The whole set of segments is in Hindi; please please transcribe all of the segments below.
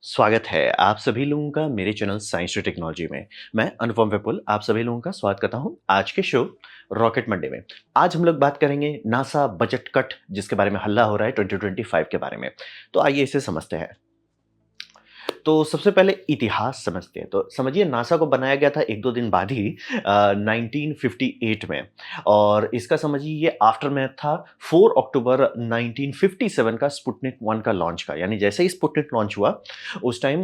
स्वागत है आप सभी लोगों का मेरे चैनल साइंस और टेक्नोलॉजी में। मैं अनुपम विपुल आप सभी लोगों का स्वागत करता हूं आज के शो रॉकेट मंडे में। आज हम लोग बात करेंगे नासा बजट कट जिसके बारे में हल्ला हो रहा है 2025 के बारे में। तो आइए इसे समझते हैं। तो सबसे पहले इतिहास समझते हैं। तो समझिए नासा को बनाया गया था 1-2 दिन बाद ही 1958 में और इसका समझिए ये आफ्टरमैथ था 4 अक्टूबर 1957 का स्पुतनिक 1 का लॉन्च का। यानी जैसे ही स्पुतनिक लॉन्च हुआ उस टाइम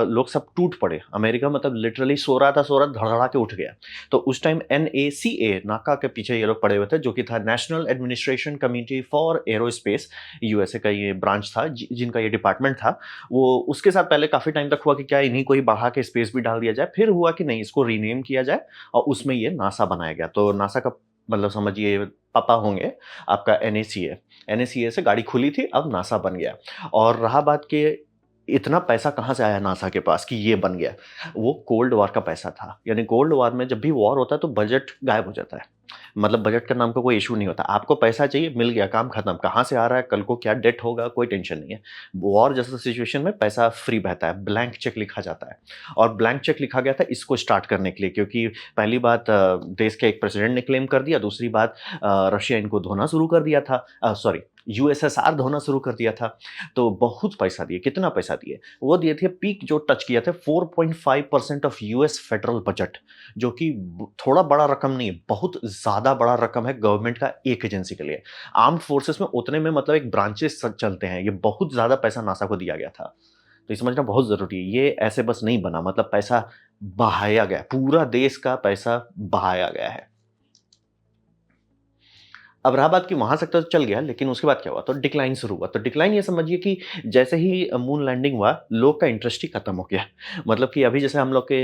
लोग सब टूट पड़े। अमेरिका मतलब लिटरली सो रहा धड़धड़ा के उठ गया। तो उस टाइम एनएसीए नाका के पीछे ये लोग पड़े हुए थे जो कि था national administration committee for aerospace. USA का ये ब्रांच था जिनका ये डिपार्टमेंट था। वो उसके साथ पहले काफ़ी टाइम तक हुआ कि क्या इन्हीं को ही बढ़ा के स्पेस भी डाल दिया जाए, फिर हुआ कि नहीं इसको रीनेम किया जाए और उसमें ये नासा बनाया गया। तो नासा का मतलब समझिए पापा होंगे आपका एनएसीए। एनएसीए से गाड़ी खुली थी, अब नासा बन गया। और रहा बात कि इतना पैसा कहाँ से आया नासा के पास कि ये बन गया, वो कोल्ड वॉर का पैसा था। यानी कोल्ड वॉर में जब भी वॉर होता है तो बजट गायब हो जाता है। मतलब बजट का नाम का कोई इशू नहीं होता। आपको पैसा चाहिए, मिल गया, काम खत्म। कहाँ से आ रहा है, कल को क्या डेट होगा, कोई टेंशन नहीं है। वॉर जैसा सिचुएशन में पैसा फ्री बहता है, ब्लैंक चेक लिखा जाता है। और ब्लैंक चेक लिखा गया था इसको स्टार्ट करने के लिए, क्योंकि पहली बात देश के एक प्रेसिडेंट ने क्लेम कर दिया, दूसरी बात रशिया इनको धोना शुरू कर दिया था, सॉरी यूएसएसआर धोना शुरू कर दिया था। तो बहुत पैसा दिए। कितना पैसा दिए? वो दिए थे, पीक जो टच किया था 4.5% ऑफ यूएस फेडरल बजट, जो कि थोड़ा बड़ा रकम नहीं है, बहुत ज़्यादा बड़ा रकम है गवर्नमेंट का एक एजेंसी के लिए। आर्म्ड फोर्सेस में उतने में मतलब एक ब्रांचेस चलते हैं। ये बहुत ज़्यादा पैसा नासा को दिया गया था। तो ये समझना बहुत ज़रूरी है। ये ऐसे बस नहीं बना, मतलब पैसा बहाया गया, पूरा देश का पैसा बहाया गया है। अब रहा बात कि वहाँ तक तो चल गया, लेकिन उसके बाद क्या हुआ? तो डिक्लाइन शुरू हुआ। तो डिक्लाइन ये समझिए कि जैसे ही मून लैंडिंग हुआ, लोग का इंटरेस्ट ही खत्म हो गया। मतलब कि अभी जैसे हम लोग के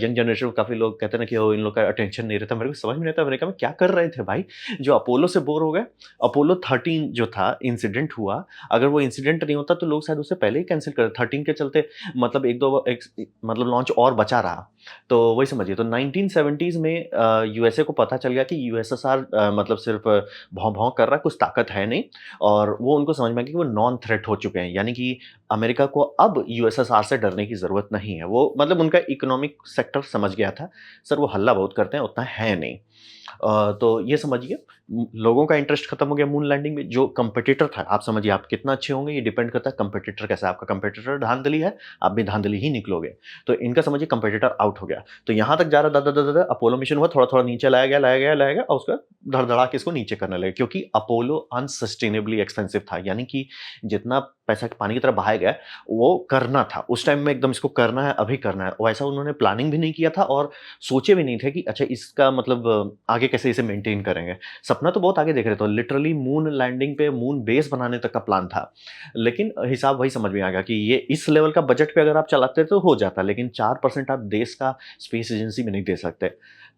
यंग जनरेशन में काफ़ी लोग कहते हैं ना कि इन लोग का अटेंशन नहीं रहता। मेरे को समझ में नहीं आता अमेरिका में क्या कर रहे थे भाई? जो अपोलो से बोर हो गए। अपोलो 13 जो था इंसिडेंट हुआ, अगर वो इंसिडेंट नहीं होता तो लोग शायद उससे पहले ही कैंसल कर 13 के चलते मतलब 1-2 मतलब लॉन्च और बचा रहा। तो वही समझिए। तो 1970s में यूएसए को पता चल गया कि यूएसएसआर मतलब सिर्फ भौं-भौं कर रहा है, कुछ ताकत है नहीं। और वो उनको समझ में आ गया कि वो नॉन थ्रेट हो चुके हैं। यानी कि अमेरिका को अब यूएसएसआर से डरने की ज़रूरत नहीं है। वो मतलब उनका इकोनॉमिक सेक्टर समझ गया था, सर वो हल्ला बहुत करते हैं, उतना है नहीं। तो ये समझिए लोगों का इंटरेस्ट खत्म हो गया मून लैंडिंग में। जो कंपटीटर था, आप समझिए आप कितना अच्छे होंगे ये डिपेंड करता है कंपटीटर कैसा है। आपका कंपटीटर धांधली है, आप भी धांधली ही निकलोगे। तो इनका समझिए कंपटीटर आउट हो गया। तो यहाँ तक जा रहा दा अपोलो मिशन हुआ, थोड़ा-थोड़ा नीचे लाया गया और उसका धड़-धड़ा के इसको नीचे करने लगे, क्योंकि अपोलो अनसस्टेनेबली एक्सपेंसिव था। यानी कि जितना पैसा पानी की तरह बहाया गया, वो करना था। उस टाइम में एकदम इसको करना है, अभी करना है। वैसा उन्होंने प्लानिंग भी नहीं किया था और सोचे भी नहीं थे कि अच्छा इसका मतलब आगे कैसे इसे मेंटेन करेंगे। सपना तो बहुत आगे देख रहे थे, लिटरली मून लैंडिंग पे मून बेस बनाने तक का प्लान था। लेकिन हिसाब वही समझ में आ गया कि ये इस लेवल का बजट पे अगर आप चलाते तो हो जाता, लेकिन 4% आप देश का स्पेस एजेंसी में नहीं दे सकते।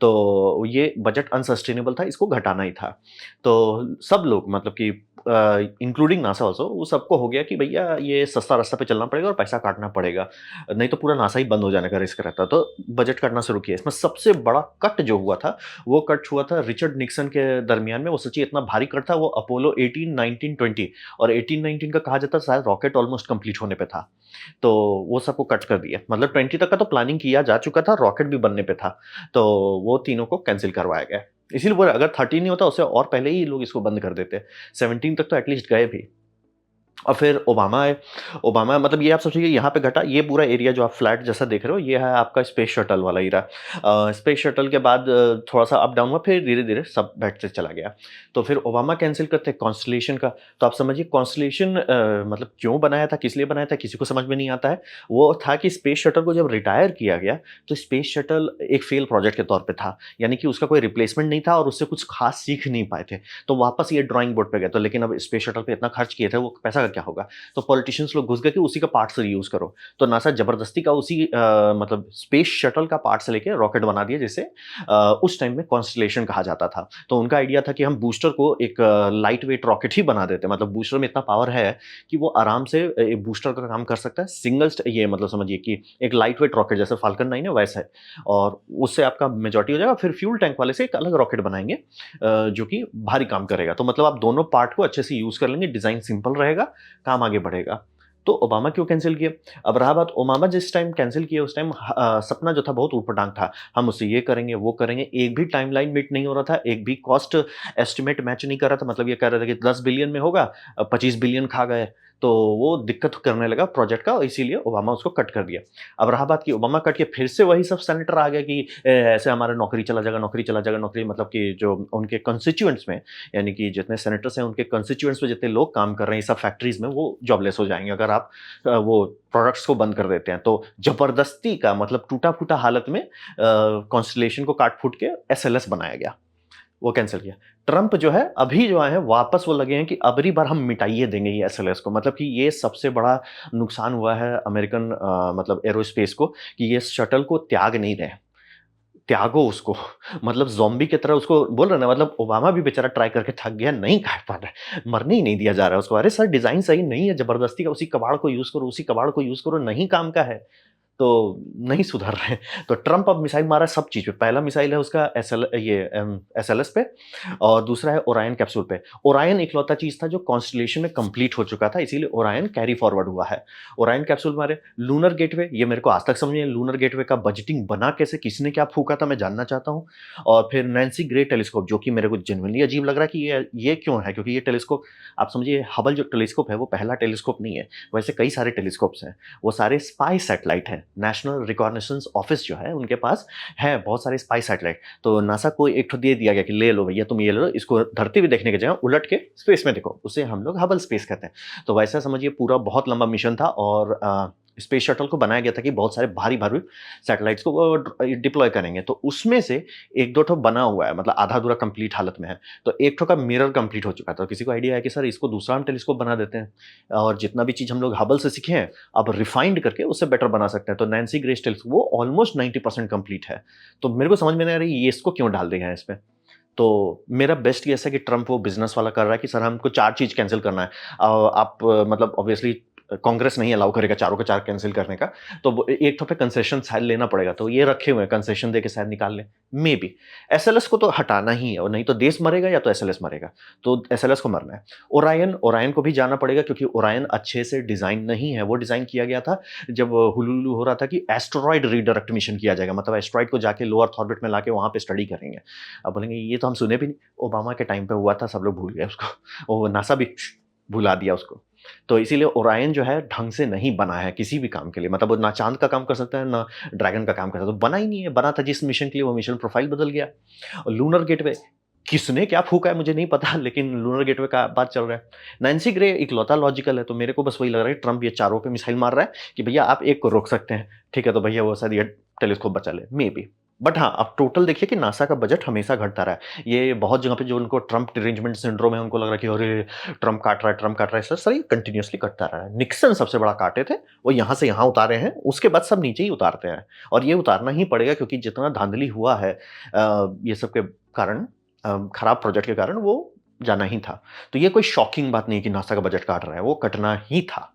तो ये बजट अनसस्टेनेबल था, इसको घटाना ही था। तो सब लोग मतलब कि इंक्लूडिंग नासा ऑल्सो, वो सबको हो गया कि भैया ये सस्ता रास्ता पे चलना पड़ेगा और पैसा काटना पड़ेगा, नहीं तो पूरा नासा ही बंद हो जाने का रिस्क रहता। तो बजट काटना शुरू किया। इसमें सबसे बड़ा कट जो हुआ था, वो कट हुआ था रिचर्ड निक्सन के दरमियान में। वो सच्ची इतना भारी कट था, वो अपोलो 18, 19, 20 और 18-19 का कहा जाता है शायद रॉकेट ऑलमोस्ट कंप्लीट होने पे था। तो वो सबको कट कर दिया। मतलब 20 तक का तो प्लानिंग किया जा चुका था, रॉकेट भी बनने पे था। तो वो तीनों को कैंसल करवाया गया। इसीलिए बोला अगर 13 नहीं होता उससे और पहले ही लोग इसको बंद कर देते। 17 तक तो एटलीस्ट गए भी। और फिर ओबामा आए। ओबामा मतलब ये आप सोचिए यहाँ पे घटा, ये पूरा एरिया जो आप फ्लैट जैसा देख रहे हो, ये है आपका स्पेस शटल वाला एरिया। स्पेस शटल के बाद थोड़ा-सा अप डाउन हुआ, फिर धीरे-धीरे सब बैठते चला गया। तो फिर ओबामा कैंसल करते कॉन्स्टेलेशन का। तो आप समझिए कॉन्स्टेलेशन मतलब क्यों बनाया था, किस लिए बनाया था, किसी को समझ में नहीं आता है। वो था कि स्पेस शटल को जब रिटायर किया गया, तो स्पेस शटल एक फेल प्रोजेक्ट के तौर पे था। यानी कि उसका कोई रिप्लेसमेंट नहीं था और उससे कुछ खास सीख नहीं पाए थे। तो वापस ये ड्राइंग बोर्ड पे गए। तो लेकिन अब स्पेस शटल पे इतना खर्च किए थे, वो पैसा का क्या होगा? तो पॉलिटिशियंस लोग घुस गए कि उसी का पार्ट्स रीयूज़ करो। तो नासा जबरदस्ती का उसी मतलब स्पेस शटल का पार्ट्स लेके रॉकेट बना दिया, जिसे उस टाइम में कॉन्स्टेलेशन कहा जाता था। तो उनका आइडिया था कि हम बूस्टर को एक लाइट वेट रॉकेट ही बना देते हैं। मतलब बूस्टर में इतना पावर है कि वो आराम से बूस्टर का काम कर सकता है। सिंगल ये मतलब समझिए कि एक लाइट वेट रॉकेट जैसे फाल्कन 9 है वैसा है, और उससे आपका मेजॉरिटी हो जाएगा। फिर फ्यूल टैंक वाले से एक अलग रॉकेट बनाएँगे जो कि भारी काम करेगा। तो मतलब आप दोनों पार्ट को अच्छे से यूज़ कर लेंगे, डिज़ाइन सिंपल रहेगा, काम आगे बढ़ेगा। तो ओबामा क्यों कैंसल किए? अब रहा बात ओबामा जिस टाइम कैंसल किए उस टाइम सपना जो था बहुत ऊट-पटांग था। हम उससे ये करेंगे, वो करेंगे, एक भी टाइमलाइन मीट नहीं हो रहा था, एक भी कॉस्ट एस्टिमेट मैच नहीं कर रहा था। मतलब ये कह रहा था कि 10 बिलियन में होगा 25 बिलियन खा गए। तो वो दिक्कत करने लगा प्रोजेक्ट का, इसीलिए ओबामा उसको कट कर दिया। अब रहा बात कि ओबामा कट के फिर से वही सब सेनेटर आ गया कि ऐसे हमारा नौकरी चला जाएगा, नौकरी चला जाएगा, नौकरी मतलब कि जो उनके कंस्टिट्यूएंट्स में, यानी कि जितने सेनेटर्स हैं उनके कंस्टिट्यूएंट्स में जितने लोग काम कर रहे हैं सब फैक्ट्रीज में, वो जॉबलेस हो जाएंगे अगर आप वो प्रोडक्ट्स को बंद कर देते हैं। तो जबरदस्ती का मतलब टूटा-फूटा हालत में कॉन्स्टेलेशन को काट-फूट के एसएलएस बनाया गया। वो कैंसल किया। ट्रम्प जो है अभी जो आए हैं वापस वो लगे हैं कि अबरी बार हम मिटाइए देंगे ये एसएलएस को। मतलब कि ये सबसे बड़ा नुकसान हुआ है अमेरिकन मतलब एरोस्पेस को कि ये शटल को त्याग नहीं रहे। त्यागो उसको मतलब ज़ॉम्बी की तरह उसको बोल रहे हैं ना, मतलब ओबामा भी बेचारा ट्राई करके थक गया, नहीं काट पा रहा है, मरने ही नहीं दिया जा रहा है उसको। अरे सर डिज़ाइन सही नहीं है, ज़बरदस्ती का उसी कबाड़ को यूज़ करो, उसी कबाड़ को यूज़ करो, नहीं काम का है। तो नहीं सुधर रहे हैं। तो ट्रम्प अब मिसाइल मारा है सब चीज़ पे। पहला मिसाइल है उसका एसएलएस पे और दूसरा है ओरायन कैप्सूल पे। ओरायन इकलौता चीज़ था जो कॉन्स्टेलेशन में कंप्लीट हो चुका था, इसीलिए ओरायन कैरी फॉरवर्ड हुआ है। ओरायन कैप्सूल मारे। लूनर गेटवे, ये मेरे को आज तक समझ नहीं आया लूनर गेटवे का बजटिंग बना कैसे, किसने क्या फूँका था, मैं जानना चाहता हूँ। और फिर नैन्सी ग्रे टेलीस्कोप जो कि मेरे को जेनुइनली अजीब लग रहा है कि ये क्यों है? क्योंकि ये टेलीस्कोप आप समझिए हबल जो टेलीस्कोप है वो पहला टेलीस्कोप नहीं है। वैसे कई सारे टेलीस्कोप्स हैं। वो सारे स्पाई सैटेलाइट हैं। नेशनल रिकॉग्निशंस ऑफिस जो है उनके पास है बहुत सारे स्पाई सैटेलाइट। तो नासा को एक ठो दे दिया गया कि ले लो भैया तुम ये ले लो, इसको धरती पे देखने की जगह उलट के स्पेस में देखो। उसे हम लोग हबल स्पेस कहते हैं। तो वैसा समझिए पूरा बहुत लंबा मिशन था और स्पेस शटल को बनाया गया था कि बहुत सारे भारी-भारी सैटेलाइट्स को वो डिप्लॉय करेंगे। तो उसमें से 1-2 ठो बना हुआ है, मतलब आधा-अधूरा कंप्लीट हालत में है। तो एक ठो का मिरर कंप्लीट हो चुका था। तो किसी को आइडिया है कि सर इसको दूसरा हम टेलीस्कोप बना देते हैं और जितना भी चीज़ हम लोग हबल से सीखे हैं, अब रिफाइंड करके उससे बेटर बना सकते हैं। तो नैन्सी ग्रे टेलीस्कोप वो ऑलमोस्ट 90% कंप्लीट है। तो मेरे को समझ में नहीं आ रही ये इसको क्यों डाल दिए हैं इसमें। तो मेरा बेस्ट गेस है कि ट्रम्प वो बिज़नेस वाला कर रहा है कि सर हमको 4 चीज़ कैंसल करना है। आप मतलब ऑब्वियसली कांग्रेस नहीं अलाउ करेगा चारों के 4 कैंसल करने का, तो वो एक तो पे कंसेशन शायद लेना पड़ेगा, तो ये रखे हुए हैं कंसेशन देके शायद निकाल लें, मेबी। एसएलएस को तो हटाना ही है और नहीं तो देश मरेगा या तो एसएलएस मरेगा, तो एसएलएस को मरना है। ओरायन को भी जाना पड़ेगा क्योंकि ओरायन अच्छे से डिज़ाइन नहीं है, वो डिज़ाइन किया गया था जब हुलुलु हो रहा था कि एस्टेरॉयड रीडायरेक्ट मिशन किया जाएगा, मतलब एस्टेरॉयड को जाके लो अर्थ ऑर्बिट में लाके वहाँ पे स्टडी करेंगे। अब बोलेंगे ये तो हम सुने भी नहीं, ओबामा के टाइम पे हुआ था, सब लोग भूल गए उसको, वो नासा भी भुला दिया उसको। तो इसीलिए ओरायन जो है ढंग से नहीं बना है किसी भी काम के लिए, मतलब वो ना चाँद का काम कर सकता है, ना ड्रैगन का काम कर सकता है, तो बना ही नहीं है। बना था जिस मिशन के लिए वो मिशन प्रोफाइल बदल गया। और लूनर गेटवे किसने क्या फूँका है मुझे नहीं पता लेकिन लूनर गेटवे का बात चल रहा है। नैन्सी ग्रे इकलौता लॉजिकल है, तो मेरे को बस वही लग रहा है ट्रम्प ये चारों पे मिसाइल मार रहा है कि भैया आप एक को रोक सकते हैं, ठीक है? तो भैया वो शायद ये टेलीस्कोप बचा ले, मेबी। बट हाँ, अब टोटल देखिए कि नासा का बजट हमेशा घटता रहा है। ये बहुत जगह पे जो उनको ट्रम्प डिरेंजमेंट सिंड्रोम है, उनको लग रहा है कि अरे! ट्रम्प काट रहा है। सर ये कंटीन्यूअसली कटता रहा है। निक्सन सबसे बड़ा काटे थे, वो यहाँ से यहाँ उतारे हैं, उसके बाद सब नीचे ही उतारते हैं। और ये उतारना ही पड़ेगा क्योंकि जितना धांधली हुआ है ये सब के कारण खराब प्रोजेक्ट के कारण वो जाना ही था। तो ये कोई शॉकिंग बात नहीं है कि नासा का बजट काट रहा है, वो कटना ही था।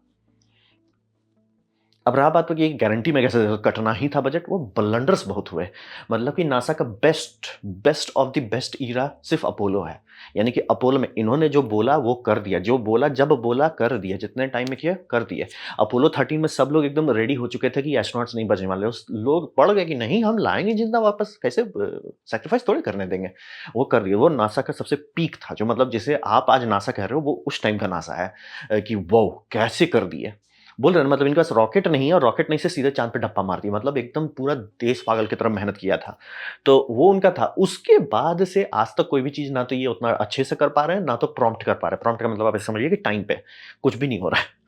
अब रहा बात तो कि गारंटी मैं कैसे दे सकता हूँ, कटना ही था बजट, वो ब्लंडर्स बहुत हुए। मतलब कि नासा का best of the best era सिर्फ़ अपोलो है। यानी कि अपोलो में इन्होंने जो बोला वो कर दिया, जो बोला जब बोला कर दिया, जितने टाइम में किया कर दिया। अपोलो 13 में सब लोग एकदम रेडी हो चुके थे कि एस्ट्रोनॉट्स नहीं बचने वाले। उस लोग पड़ गए कि नहीं हम लाएँगे जिंदा वापस, कैसे सैक्रिफाइस थोड़ी करने देंगे। वो कर दिया, वो नासा का सबसे पीक था, जो मतलब जिसे आप आज नासा कह रहे हो वो उस टाइम का नासा है कि वाओ! कैसे कर दिए। बोल रहे हैं ना, मतलब इनके पास रॉकेट नहीं है और रॉकेट नहीं से सीधे चाँद पे डप्पा मार दिया, मतलब एकदम पूरा देश पागल की तरह मेहनत किया था। तो वो उनका था। उसके बाद से आज तक कोई भी चीज़ ना तो ये उतना अच्छे से कर पा रहे हैं, ना तो प्रॉम्प्ट कर पा रहे हैं। प्रॉम्प्ट का मतलब आप ऐसे समझिए कि टाइम पे, कुछ भी नहीं हो रहा है।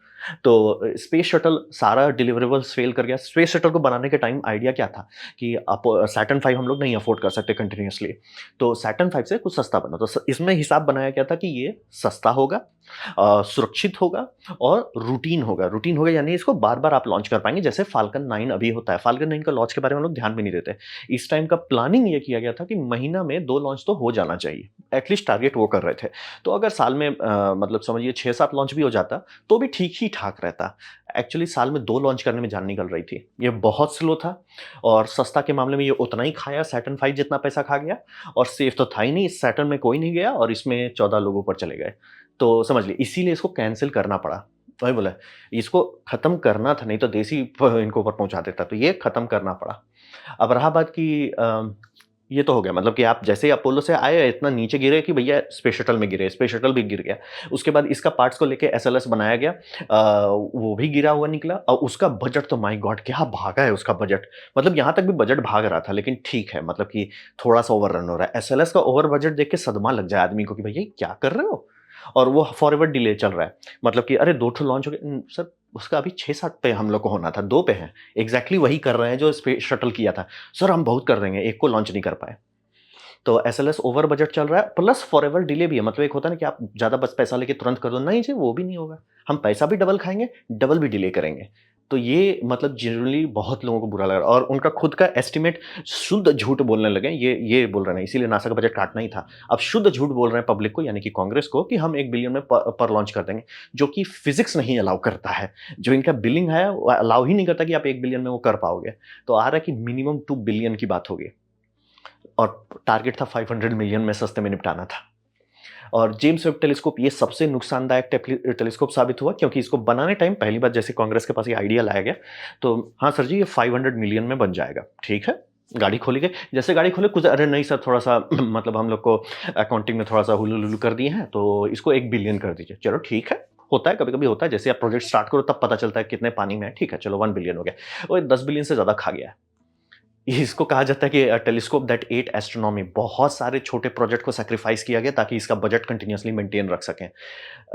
तो स्पेस शटल सारा डिलिवरेबल्स फेल कर गया। स्पेस शटल को बनाने के टाइम आइडिया क्या था कि सैटर्न 5 हम लोग नहीं अफोर्ड कर सकते कंटिन्यूअसली, तो सैटर्न 5 से कुछ सस्ता बना। तो इसमें हिसाब बनाया गया था कि ये सस्ता होगा, सुरक्षित होगा और रूटीन होगा यानी इसको बार बार आप लॉन्च कर पाएंगे, जैसे फाल्कन 9 अभी होता है। फाल्कन 9 का लॉन्च के बारे में हम लोग ध्यान भी नहीं देते। इस टाइम का प्लानिंग ये किया गया था कि महीना में 2 लॉन्च तो हो जाना चाहिए, एटलीस्ट टारगेट वो कर रहे थे। तो अगर साल में मतलब समझिए 6-7 लॉन्च भी हो जाता तो भी ठीक ही ठाक रहता। एक्चुअली साल में 2 लॉन्च करने में जान निकल रही थी। ये बहुत स्लो था और सस्ता के मामले में ये उतना ही खाया, सैटर्न 5 जितना पैसा खा गया। और सेफ तो था ही नहीं, सैटर्न में कोई नहीं गया और इसमें 14 लोग ऊपर चले गए। तो समझ लीजिए इसीलिए इसको कैंसल करना पड़ा। वही बोला, इसको खत्म करना था, नहीं तो देश ही इनको ऊपर पहुँचा देता, तो ये खत्म करना पड़ा। अब रहा बात कि ये तो हो गया, मतलब कि आप जैसे ही अपोलो से आए इतना नीचे गिरे कि भैया स्पेस शटल में गिरे, स्पेस शटल भी गिर गया। उसके बाद इसका पार्ट्स को लेके एसएलएस बनाया गया, वो भी गिरा हुआ निकला और उसका बजट तो माय गॉड क्या भागा है उसका बजट। मतलब यहाँ तक भी बजट भाग रहा था, लेकिन ठीक है, मतलब कि थोड़ा-सा ओवररन हो रहा है। एसएलएस का ओवर बजट देख के सदमा लग जाए आदमी को कि भैया ये क्या कर रहे हो? और वो फॉरवर्ड डिले चल रहा है। मतलब कि अरे 2 ठो लॉन्च हो गए, सर उसका अभी 6-7 पे हम लोग को होना था, 2 पे हैं। एग्ज़ैक्टली वही कर रहे हैं जो स्पेस शटल किया था। सर हम बहुत कर देंगे, एक को लॉन्च नहीं कर पाए। तो एसएलएस ओवर बजट चल रहा है, प्लस फॉरएवर डिले भी है। मतलब एक होता है ना कि आप ज़्यादा बस पैसा लेके तुरंत कर दो, नहीं जी वो भी नहीं होगा। हम पैसा भी डबल खाएँगे, डबल भी डिले करेंगे। तो ये मतलब जनरली बहुत लोगों को बुरा लग रहा है और उनका खुद का एस्टीमेट शुद्ध झूठ बोलने लगे। ये बोल रहे हैं, इसीलिए नासा का बजट काटना ही था। अब शुद्ध झूठ बोल रहे हैं पब्लिक को, यानी कि कांग्रेस को, कि हम 1 बिलियन में पर लॉन्च कर देंगे, जो कि फिज़िक्स नहीं अलाउ करता है। जो इनका बिलिंग है वो अलाउ ही नहीं करता कि आप 1 बिलियन में वो कर पाओगे। तो आ रहा है कि मिनिमम 2 बिलियन की बात होगी। और टारगेट था 500 मिलियन में सस्ते में निपटाना था। और जेम्स वेब टेलीस्कोप ये सबसे नुकसानदायक टेलीस्कोप साबित हुआ, क्योंकि इसको बनाने टाइम पहली बार जैसे कांग्रेस के पास ये आइडिया लाया गया, तो हाँ सर जी ये 500 मिलियन में बन जाएगा, ठीक है। गाड़ी खोली गई, जैसे गाड़ी खोले कुछ, अरे नहीं सर थोड़ा सा मतलब हम लोग को अकाउंटिंग में थोड़ा सा हुलू कर दिए हैं, तो इसको 1 बिलियन कर दीजिए। चलो ठीक है, होता है, कभी कभी होता है, जैसे आप प्रोजेक्ट स्टार्ट करो तब पता चलता है कितने पानी में है, ठीक है चलो 1 बिलियन हो गया। वो 10 बिलियन से ज्यादा खा गया है। इसको कहा जाता है कि टेलीस्कोप दैट एट एस्ट्रोनॉमी। बहुत सारे छोटे प्रोजेक्ट को सैक्रिफाइस किया गया ताकि इसका बजट कंटिन्यूअसली मेंटेन रख सकें।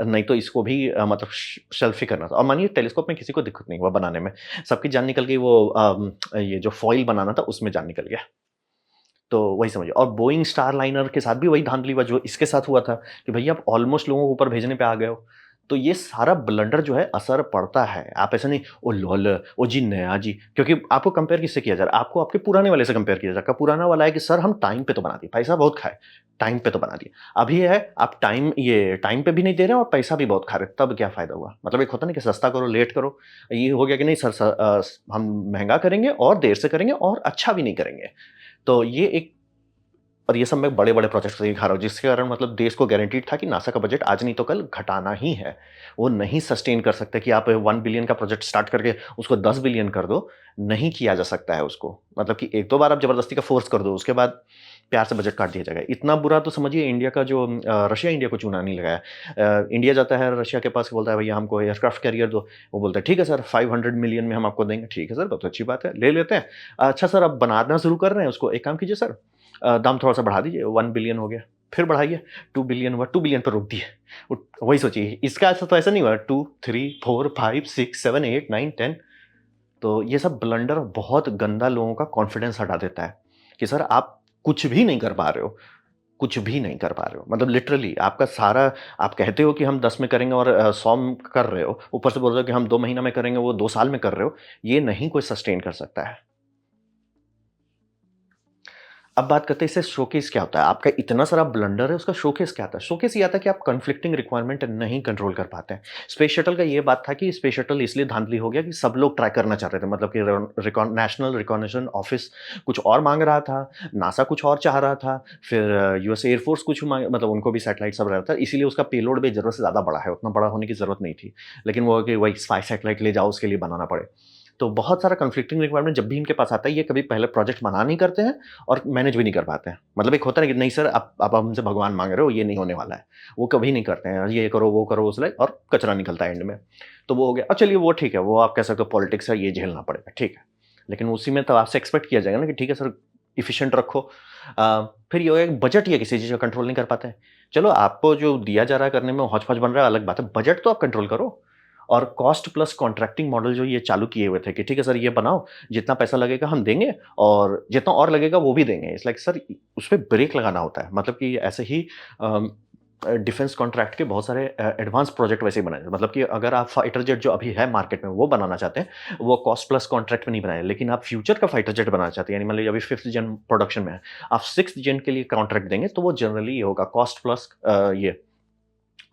नहीं तो इसको भी मतलब शेल्फ ही करना था। और मानिए टेलीस्कोप में किसी को दिक्कत नहीं हुआ बनाने में, सबकी जान निकल गई। वो ये जो फॉइल बनाना था उसमें जान निकल गया। तो वही समझिए। और बोइंग स्टार लाइनर के साथ भी वही धांधली हुआ जो इसके साथ हुआ था कि भैया आप ऑलमोस्ट लोगों को ऊपर भेजने पे आ गए हो। तो ये सारा ब्लंडर जो है असर पड़ता है। आप ऐसा नहीं ओ लॉल, ओ जी नया जी, क्योंकि आपको कंपेयर किससे किया जा रहा है? आपको आपके पुराने वाले से कंपेयर किया जा रहा है। पुराना वाला है कि सर हम टाइम पे तो बना दिए, पैसा बहुत खाए, टाइम पे तो बना दिए। अभी है आप टाइम पे भी नहीं दे रहे हो और पैसा भी बहुत खा रहे हो, तब क्या फायदा हुआ? मतलब एक होता है ना कि सस्ता करो, लेट करो। ये हो गया कि नहीं सर हम महँगा करेंगे और देर से करेंगे और अच्छा भी नहीं करेंगे। तो ये एक, और ये सब मैं बड़े-बड़े प्रोजेक्ट्स से दिखा रहा हूँ, जिसके कारण मतलब देश को गारंटीड था कि नासा का बजट आज नहीं तो कल घटाना ही है। वो नहीं सस्टेन कर सकते कि आप 1 बिलियन का प्रोजेक्ट स्टार्ट करके उसको 10 बिलियन कर दो, नहीं किया जा सकता है उसको। मतलब कि 1-2 बार आप ज़बरदस्ती का फ़ोर्स कर दो, उसके बाद प्यार से बजट काट दिया जाएगा। इतना बुरा तो समझिए इंडिया का जो रशिया इंडिया को चूना नहीं लगाया। इंडिया जाता है रशिया के पास, बोलता है भैया हमको एयरक्राफ्ट कैरियर दो। वो बोलता है ठीक है सर 500 मिलियन में हम आपको देंगे। ठीक है सर, बहुत अच्छी बात है, ले लेते हैं। अच्छा सर अब बनाना शुरू कर रहे हैं उसको, एक काम कीजिए सर दाम थोड़ा-सा बढ़ा दीजिए, 1 बिलियन हो गया, फिर बढ़ाइए, 2 बिलियन हुआ, 2 बिलियन पे रोक दिए। वही सोचिए, इसका ऐसा तो ऐसा नहीं हुआ 2, 3, 4, 5, 6, 7, 8, 9, 10। तो ये सब ब्लंडर बहुत गंदा लोगों का कॉन्फिडेंस हटा देता है कि सर आप कुछ भी नहीं कर पा रहे हो, कुछ भी नहीं कर पा रहे हो। मतलब लिटरली आपका सारा, आप कहते हो कि हम 10 में करेंगे और 100 में कर रहे हो, ऊपर से बोल रहे हो कि हम 2 महीना में करेंगे, वो 2 साल में कर रहे हो, ये नहीं कोई सस्टेन कर सकता है। अब बात करते हैं इससे शोकेस क्या होता है? आपका इतना सारा ब्लंडर है, उसका शोकेस क्या आता है? शोकेस ये आता है कि आप कॉन्फ्लिक्टिंग रिक्वायरमेंट नहीं कंट्रोल कर पाते हैं। स्पेस शटल का ये बात था कि स्पेस शटल इसलिए धांधली हो गया कि सब लोग ट्राई करना चाह रहे थे। मतलब कि नेशनल रिकॉग्निशन ऑफिस कुछ और माँग रहा था, नासा कुछ और चाह रहा था, फिर यूएस एयर फोर्स कुछ माँग, मतलब उनको भी सैटेलाइट सब रहा था, इसीलिए उसका पेलोड भी ज़रूरत से ज़्यादा बड़ा है, उतना बड़ा होने की ज़रूरत नहीं थी। लेकिन वो है कि वही स्पाई सैटेलाइट ले जाओ, उसके लिए बनाना पड़े। तो बहुत सारा कॉन्फ्लिक्टिंग रिक्वायरमेंट जब भी इनके पास आता है, ये कभी पहले प्रोजेक्ट मना नहीं करते हैं और मैनेज भी नहीं कर पाते हैं। मतलब एक होता है ना कि नहीं सर आप हमसे भगवान माँग रहे हो, ये नहीं होने वाला है। वो कभी नहीं करते हैं, ये करो, वो करो, उसले और कचरा निकलता है एंड में। तो वो हो गया। अब चलिए वो ठीक है, वो आप कह सकते हो पॉलिटिक्स है, ये झेलना पड़ेगा, ठीक है। लेकिन उसी में तो आपसे एक्सपेक्ट किया जाएगा ना कि ठीक है सर एफिशिएंट रखो। फिर ये हो गया बजट ही है, किसी चीज़ का कंट्रोल नहीं कर पाते हैं। चलो आपको जो दिया जा रहा है करने में हौच-पौच बन रहा है अलग बात है, बजट तो आप कंट्रोल करो। और कॉस्ट प्लस कॉन्ट्रैक्टिंग मॉडल जो ये चालू किए हुए थे कि ठीक है सर ये बनाओ, जितना पैसा लगेगा हम देंगे और जितना और लगेगा वो भी देंगे। इट्स लाइक सर उसपे ब्रेक लगाना होता है। मतलब कि ऐसे ही डिफेंस कॉन्ट्रैक्ट के बहुत सारे एडवांस प्रोजेक्ट वैसे ही बनाए। मतलब कि अगर आप फाइटर जेट जो अभी है मार्केट में वो बनाना चाहते हैं, वो कॉस्ट प्लस कॉन्ट्रैक्ट में नहीं बनाए। लेकिन आप फ्यूचर का फाइटर जेट बनाना चाहते हैं, यानी मान लीजिए अभी 5th जेन प्रोडक्शन में है, आप 6th जेन के लिए कॉन्ट्रैक्ट देंगे तो वो जनरली ये होगा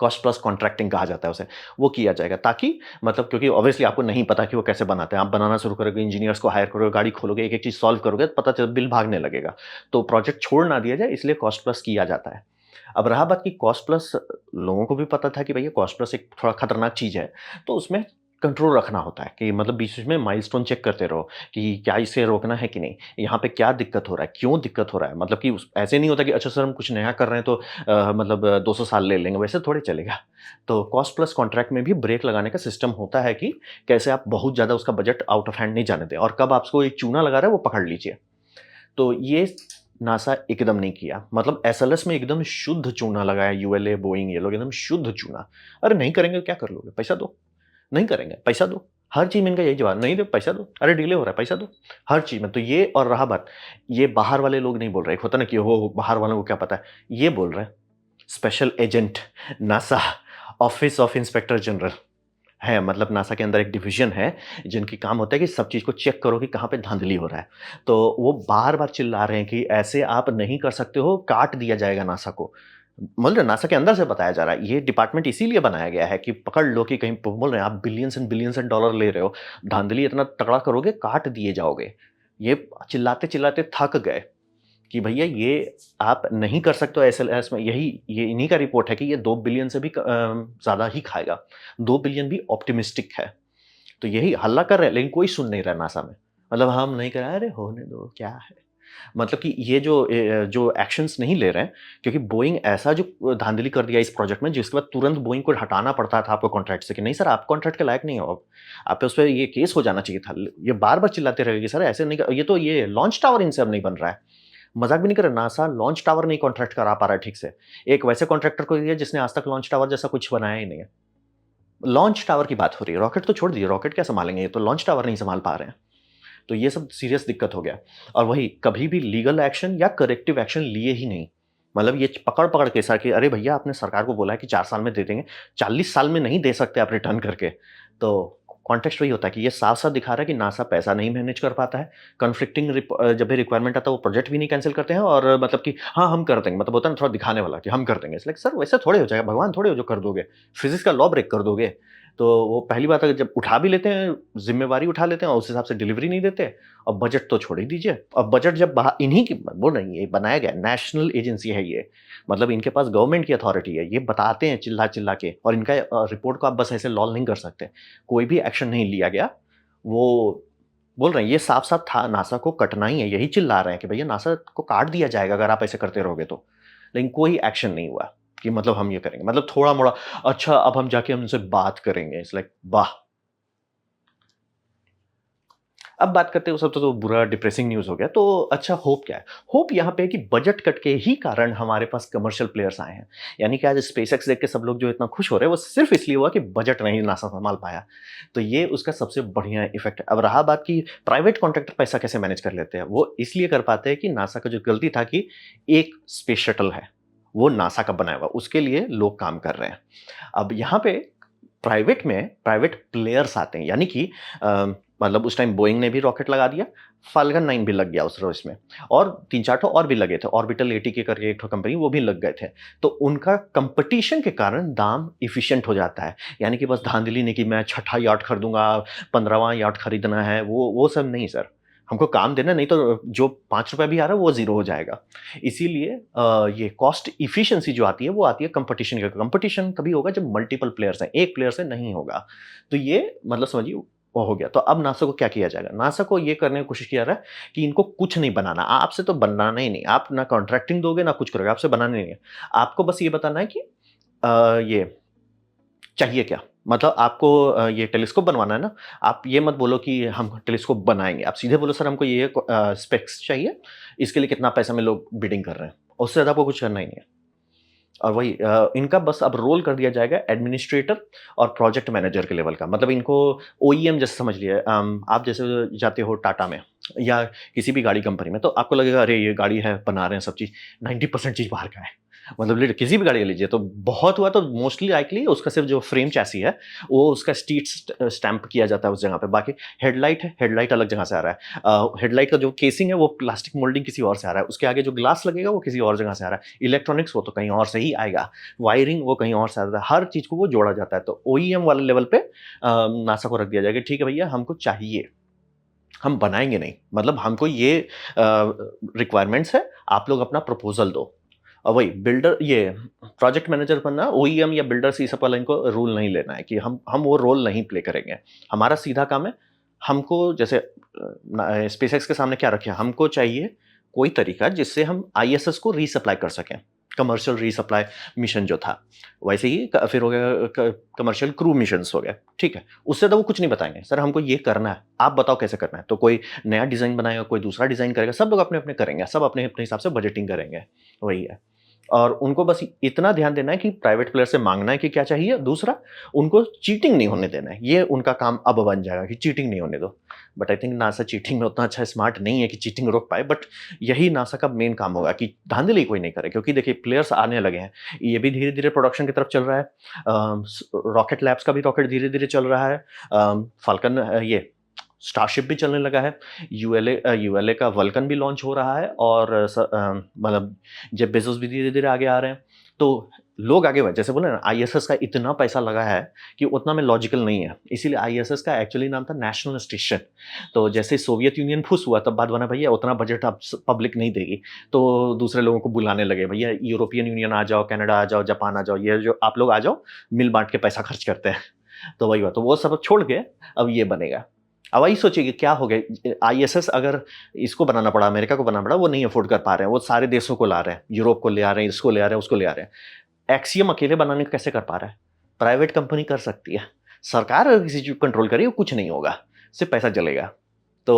कॉस्ट प्लस कॉन्ट्रैक्टिंग कहा जाता है उसे, वो किया जाएगा ताकि मतलब क्योंकि ऑब्वियसली आपको नहीं पता कि वो कैसे बनाते हैं। आप बनाना शुरू करोगे, इंजीनियर्स को हायर करोगे, गाड़ी खोलोगे, एक-एक चीज़ सॉल्व करोगे, पता चल बिल भागने लगेगा। तो प्रोजेक्ट छोड़ ना दिया जाए इसलिए कॉस्ट प्लस किया जाता है। अब रहा बात कि कॉस्ट प्लस, लोगों को भी पता था कि भैया कॉस्ट प्लस एक थोड़ा खतरनाक चीज़ है, तो उसमें कंट्रोल रखना होता है कि मतलब बीच-बीच में माइलस्टोन चेक करते रहो कि क्या इसे रोकना है कि नहीं? यहाँ पे क्या दिक्कत हो रहा है? क्यों दिक्कत हो रहा है? मतलब कि उस ऐसे नहीं होता कि अच्छा सर हम कुछ नया कर रहे हैं तो मतलब 200 साल ले लेंगे, वैसे थोड़ी चलेगा। तो कॉस्ट प्लस कॉन्ट्रैक्ट में भी ब्रेक लगाने का सिस्टम होता है कि कैसे आप बहुत ज़्यादा उसका बजट आउट ऑफ हैंड नहीं जाने दें और कब आपको एक चूना लगा रहा है वो पकड़ लीजिए। तो ये नासा एकदम नहीं किया। मतलब एसएलएस में एकदम शुद्ध चूना लगाया, यूएलए, बोइंग ये लोग एकदम शुद्ध चूना। अरे नहीं करेंगे तो क्या कर लोगे? पैसा दो। नहीं करेंगे, पैसा दो। हर चीज़ में इनका यही जवाब, नहीं दो पैसा दो। अरे डिले हो रहा है, पैसा दो। हर चीज़ में। तो ये और रहा बात, ये बाहर वाले लोग नहीं बोल रहे। एक होता है ना कि हो बाहर वालों को क्या पता है? ये बोल रहे हैं special agent, NASA, office of inspector general है, मतलब नासा के अंदर एक डिवीज़न है, जिनकी काम होता है कि सब चीज़ को चेक करो कि कहाँ पे धांधली हो रहा है। तो वो बार-बार चिल्ला रहे हैं कि ऐसे आप नहीं कर सकते हो, काट दिया जाएगा नासा को। मतलब नासा के अंदर से बताया जा रहा है, ये डिपार्टमेंट इसीलिए बनाया गया है कि पकड़ लो कि कहीं बोल रहे हैं आप बिलियंस एंड डॉलर ले रहे हो, धांधली इतना तगड़ा करोगे, काट दिए जाओगे। ये चिल्लाते-चिल्लाते थक गए। कि भैया ये आप नहीं कर सकते हो एसएलएस में, यही ये इन्हीं का रिपोर्ट है कि ये 2 बिलियन से भी ज़्यादा ही खाएगा। 2 बिलियन भी ऑप्टिमिस्टिक है। तो यही हल्ला कर रहे हैं लेकिन कोई सुन नहीं रहा है नासा में। मतलब हम नहीं कर रहे हैं, अरे होने दो क्या है? मतलब कि ये जो एक्शंस नहीं ले रहे हैं क्योंकि बोइंग ऐसा जो धांधली कर दिया इस प्रोजेक्ट में जिसके बाद तुरंत बोइंग को हटाना पड़ता था आपको कॉन्ट्रैक्ट से कि नहीं सर आप कॉन्ट्रैक्ट के लायक नहीं हो अब। आप पे उस पे ये केस हो जाना चाहिए था। ये बार-बार चिल्लाते रहे कि सर ऐसे नहीं ये तो ये लॉन्च टावर इनसे अब नहीं बन रहा है। मज़ाक भी नहीं कर रहा, नासा लॉन्च टावर नहीं कॉन्ट्रैक्ट करा पा रहा है ठीक से। एक वैसे कॉन्ट्रैक्टर को दिया जिसने आज तक लॉन्च टावर जैसा कुछ बनाया ही नहीं है। लॉन्च टावर की बात हो रही है, रॉकेट तो छोड़ दीजिए, रॉकेट क्या सँभालेंगे, ये तो लॉन्च टावर नहीं सँभाल पा रहे हैं। तो ये सब सीरियस दिक्कत हो गया और वही कभी भी लीगल एक्शन या करेक्टिव एक्शन लिए ही नहीं। मतलब ये पकड़-पकड़ के सर कि अरे भैया आपने सरकार को बोला है कि 4 साल में दे देंगे, 40 साल में नहीं दे सकते आप रिटर्न करके। तो कॉन्टेक्स्ट वही होता है कि ये साफ-साफ दिखा रहा है कि नासा पैसा नहीं मैनेज कर पाता है। कॉन्फ्लिक्टिंग जब भी रिक्वायरमेंट आता है वो प्रोजेक्ट भी नहीं कैंसल करते हैं और मतलब कि हाँ, हम कर देंगे, मतलब होता है ना थोड़ा दिखाने वाला कि हम कर देंगे। इट्स लाइक सर वैसे थोड़े हो जाएगा, भगवान थोड़े हो जो कर दोगे। फिज़िक्स का लॉ ब्रेक कर दोगे। तो वो पहली बात है जब उठा भी लेते हैं, ज़िम्मेवारी उठा लेते हैं और उस हिसाब से डिलीवरी नहीं देते और बजट तो छोड़ ही दीजिए। और बजट जब बहा इन्हीं की बोल रहे हैं ये बनाया गया है, नेशनल एजेंसी है ये। मतलब इनके पास गवर्नमेंट की अथॉरिटी है। ये बताते हैं चिल्ला-चिल्ला के और इनका रिपोर्ट को आप बस ऐसे लॉल नहीं कर सकते। कोई भी एक्शन नहीं लिया गया। वो बोल रहे हैं ये साफ-साफ था नासा को कटना ही है। यही चिल्ला रहे हैं कि भैया नासा को काट दिया जाएगा अगर आप ऐसे करते रहोगे तो। लेकिन कोई एक्शन नहीं हुआ कि मतलब हम ये करेंगे। मतलब थोड़ा-मोड़ा अच्छा अब हम जाके उनसे बात करेंगे। इट्स लाइक वाह! अब बात करते हैं वो सब तो बुरा डिप्रेसिंग न्यूज़ हो गया। तो अच्छा होप क्या है? होप यहाँ पे है कि बजट कट के ही कारण हमारे पास कमर्शियल प्लेयर्स आए हैं। यानी कि आज स्पेसएक्स देख के सब लोग जो इतना खुश हो रहे हैं वो सिर्फ़ इसलिए हुआ कि बजट नहीं नासा सँभाल पाया। तो ये उसका सबसे बढ़िया इफ़ेक्ट है। अब रहा बात कि प्राइवेट कॉन्ट्रैक्टर पैसा कैसे मैनेज कर लेते हैं? वो इसलिए कर पाते हैं कि नासा का जो गलती था कि एक स्पेस शटल है, वो नासा का बनाया हुआ, उसके लिए लोग काम कर रहे हैं। अब यहाँ पे प्राइवेट में प्राइवेट प्लेयर्स आते हैं यानी कि मतलब उस टाइम बोइंग ने भी रॉकेट लगा दिया, फाल्कन 9 भी लग गया उस रेस में और 3-4 ठो और भी लगे थे, ऑर्बिटल एटीके करके एक ठो कंपनी वो भी लग गए थे। तो उनका कंपटीशन के कारण दाम एफिशिएंट हो जाता है। यानी कि बस धांधली नहीं कि मैं छठा याट खरीदूँगा, 15वां याट खरीदना है, वो सब नहीं सर। हमको काम देना नहीं तो जो ₹5 भी आ रहा है वो ज़ीरो हो जाएगा। इसीलिए ये कॉस्ट एफिशिएंसी जो आती है वो आती है कंपटीशन के, कंपटीशन तभी होगा जब मल्टीपल प्लेयर्स हैं, एक प्लेयर से नहीं होगा। तो ये मतलब समझिए वो हो गया। तो अब नासा को क्या किया जाएगा? नासा को ये करने की कोशिश किया जा रहा है कि इनको कुछ नहीं बनाना, आपसे तो बनाना ही नहीं। आप ना कॉन्ट्रैक्टिंग दोगे ना कुछ करोगे, आपसे बनाना ही नहीं है। आपको बस ये बताना है कि ये चाहिए क्या? मतलब आपको ये टेलीस्कोप बनवाना है ना, आप ये मत बोलो कि हम टेलीस्कोप बनाएँगे। आप सीधे बोलो सर हमको ये स्पेक्स चाहिए, इसके लिए कितना पैसा में लोग बिडिंग कर रहे हैं। उससे ज़्यादा आपको कुछ करना ही नहीं है। और वही इनका बस अब रोल कर दिया जाएगा एडमिनिस्ट्रेटर और प्रोजेक्ट मैनेजर के लेवल का। मतलब इनको ओईएम जैसे समझ लिए आप जैसे जाते हो टाटा में या किसी भी गाड़ी कंपनी में, तो आपको लगेगा अरे ये गाड़ी है, बना रहे हैं सब चीज़, 90% चीज़ बाहर का है। मतलब किसी भी गाड़ी ले लीजिए तो बहुत हुआ तो मोस्टली लाइकली उसका सिर्फ जो फ्रेम चैसी है वो उसका स्टैंप किया जाता है उस जगह पे। बाकी हेडलाइट है, हेडलाइट अलग जगह से आ रहा है। हेडलाइट का जो केसिंग है वो प्लास्टिक मोल्डिंग किसी और से आ रहा है। उसके आगे जो ग्लास लगेगा वो किसी और जगह से आ रहा है। इलेक्ट्रॉनिक्स वो तो कहीं और से ही आएगा। वायरिंग वो कहीं और से आता है। हर चीज़ को वो जोड़ा जाता है। तो ओईएम वाले लेवल पे नासा को रख दिया जाएगा, ठीक है भैया हमको चाहिए, हम बनाएँगे नहीं। मतलब हमको ये रिक्वायरमेंट्स है, आप लोग अपना प्रपोज़ल दो। वही बिल्डर ये प्रोजेक्ट मैनेजर बनना ओईएम या बिल्डर्स ये सब वाला इनको रूल नहीं लेना है कि हम वो रोल नहीं प्ले करेंगे। हमारा सीधा काम है, हमको जैसे स्पेसएक्स के सामने क्या रखे, हमको चाहिए कोई तरीका जिससे हम आईएसएस को रीसप्लाई कर सकें। कमर्शियल रीसप्लाई मिशन जो था, वैसे ही फिर हो गया कमर्शियल क्रू मिशंस हो गए, ठीक है। उससे तो वो कुछ नहीं बताएंगे, सर हमको ये करना है, आप बताओ कैसे करना है। तो कोई नया डिज़ाइन बनाएगा, कोई दूसरा डिज़ाइन करेगा, सब लोग अपने अपने करेंगे, सब अपने अपने हिसाब से बजटिंग करेंगे, वही है। और उनको बस इतना ध्यान देना है कि प्राइवेट प्लेयर से माँगना है कि क्या चाहिए, दूसरा उनको चीटिंग नहीं होने देना है। ये उनका काम अब बन जाएगा कि चीटिंग नहीं होने दो। But I think NASA cheating में उतना अच्छा स्मार्ट नहीं है कि चीटिंग रोक पाए, बट यही नासा का मेन काम होगा कि धांधली कोई नहीं करे, क्योंकि देखिए प्लेयर्स आने लगे हैं। ये भी धीरे-धीरे प्रोडक्शन की तरफ चल रहा है। रॉकेट लैब्स का भी रॉकेट धीरे-धीरे चल रहा है। फाल्कन ये स्टारशिप भी चलने लगा है। यूएलए का वल्कन भी लॉन्च हो रहा है और मतलब जेफ बेज़ोस भी धीरे-धीरे आगे आ रहे हैं। तो लोग आगे बढ़े, जैसे बोले ना आईएसएस का इतना पैसा लगा है कि उतना में लॉजिकल नहीं है। इसीलिए आईएसएस का एक्चुअली नाम था नेशनल स्टेशन। तो जैसे सोवियत यूनियन फुस हुआ तब बात बना भैया उतना बजट अब पब्लिक नहीं देगी। तो दूसरे लोगों को बुलाने लगे, भैया यूरोपियन यूनियन आ जाओ, कनाडा आ जाओ, जापान आ जाओ, ये जो आप लोग आ जाओ, मिल बाँट के पैसा खर्च करते हैं। तो वही बात, तो वो सब छोड़ के अब ये बनेगा। अब वही सोचिए कि क्या हो गया, आईएसएस अगर इसको बनाना पड़ा, अमेरिका को बनाना पड़ा, वो नहीं अफोर्ड कर पा रहे हैं, वो सारे देशों को ला रहे हैं, यूरोप को ले आ रहे हैं, इसको ले आ रहे हैं, उसको ले आ रहे हैं। एक्सियम अकेले बनाने को कैसे कर पा रहा है? प्राइवेट कंपनी कर सकती है। सरकार अगर किसी चीज़ को कंट्रोल करे, कुछ नहीं होगा, सिर्फ पैसा जलेगा। तो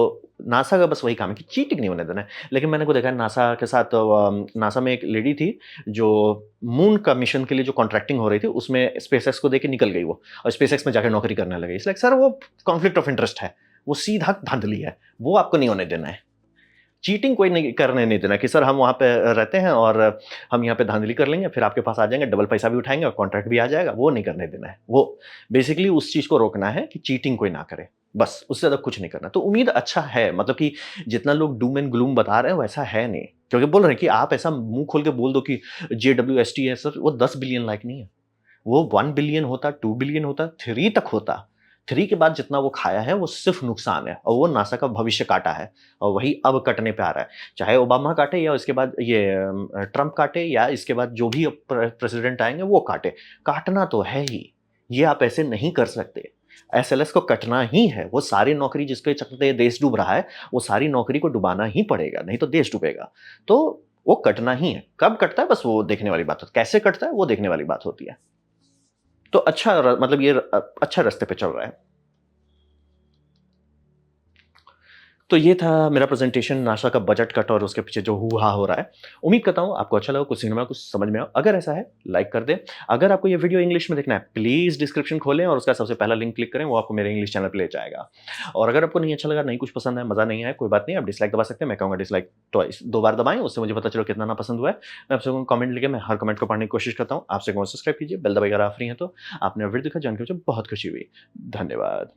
नासा का बस वही काम है कि चीटिंग नहीं होने देना है। लेकिन मैंने को देखा है नासा के साथ, नासा में एक लेडी थी जो मून का मिशन के लिए जो कॉन्ट्रैक्टिंग हो रही थी, उसमें स्पेसएक्स को देके निकल गई वो, और स्पेसएक्स में जाकर नौकरी करने लगी। इसलिए सर वो कॉन्फ्लिक्ट ऑफ इंटरेस्ट है, वो सीधा धांधली है, वो आपको नहीं होने देना है। चीटिंग कोई नहीं करने नहीं देना कि सर हम वहाँ पे रहते हैं और हम यहाँ पे धांधली कर लेंगे, फिर आपके पास आ जाएँगे, डबल पैसा भी उठाएँगे और कॉन्ट्रैक्ट भी आ जाएगा, वो नहीं करने देना है। वो बेसिकली उस चीज़ को रोकना है कि चीटिंग कोई ना करे, बस उससे ज़्यादा कुछ नहीं करना। तो उम्मीद अच्छा है, मतलब कि जितना लोग डूम एंड ग्लूम बता रहे हैं वैसा है नहीं। क्योंकि बोल रहे हैं कि आप ऐसा मुँह खोल के बोल दो कि जेडब्ल्यूएसटी है सर, वो 10 बिलियन लायक नहीं है। वो 1 बिलियन होता, 2 बिलियन होता, 3 तक होता। 3 के बाद जितना वो खाया है वो सिर्फ़ नुकसान है, और वो नासा का भविष्य काटा है और वही अब कटने पे आ रहा है। चाहे ओबामा काटे या इसके बाद ये ट्रंप काटे या इसके बाद जो भी प्रेसिडेंट आएँगे वो काटे। काटना तो है ही, ये आप ऐसे नहीं कर सकते। एसएलएस को कटना ही है, वो सारी नौकरी जिसके चलते देश डूब रहा है, वो सारी नौकरी को डुबाना ही पड़ेगा, नहीं तो देश डूबेगा। तो वो कटना ही है, कब कटता है बस वो देखने वाली बात होती है, कैसे कटता है वो देखने वाली बात होती है। तो अच्छा मतलब ये अच्छा रास्ते पे चल रहा है। तो ये था मेरा प्रेज़ेंटेशन नासा का बजट कट और उसके पीछे जो हू-हा हो रहा है। उम्मीद करता हूँ आपको अच्छा लगा, कुछ सीखने में कुछ समझ में आया। अगर ऐसा है, लाइक कर दें। अगर आपको ये वीडियो इंग्लिश में देखना है, प्लीज़ डिस्क्रिप्शन खोलें और उसका सबसे पहला लिंक क्लिक करें, वो आपको मेरे इंग्लिश चैनल पे ले जाएगा। और अगर आपको नहीं अच्छा लगा, नहीं कुछ पसंद आया, मज़ा नहीं आया, कोई बात नहीं, आप डिसलाइक दबा सकते हैं। मैं कहूँगा डिसलाइक ट्वाइस 2 बार दबाएँ, उससे मुझे पता चले कितना ना पसंद हुआ है। मैं आपसे कहूँगा कमेंट लिखें, मैं हर कमेंट को पढ़ने की कोशिश करता हूँ। आपसे कहूँगा सब्सक्राइब कीजिए, बेल दबाइए अगर आप फ्री हैं तो। आपने वीडियो देखा, जान के मुझे बहुत खुशी हुई। धन्यवाद।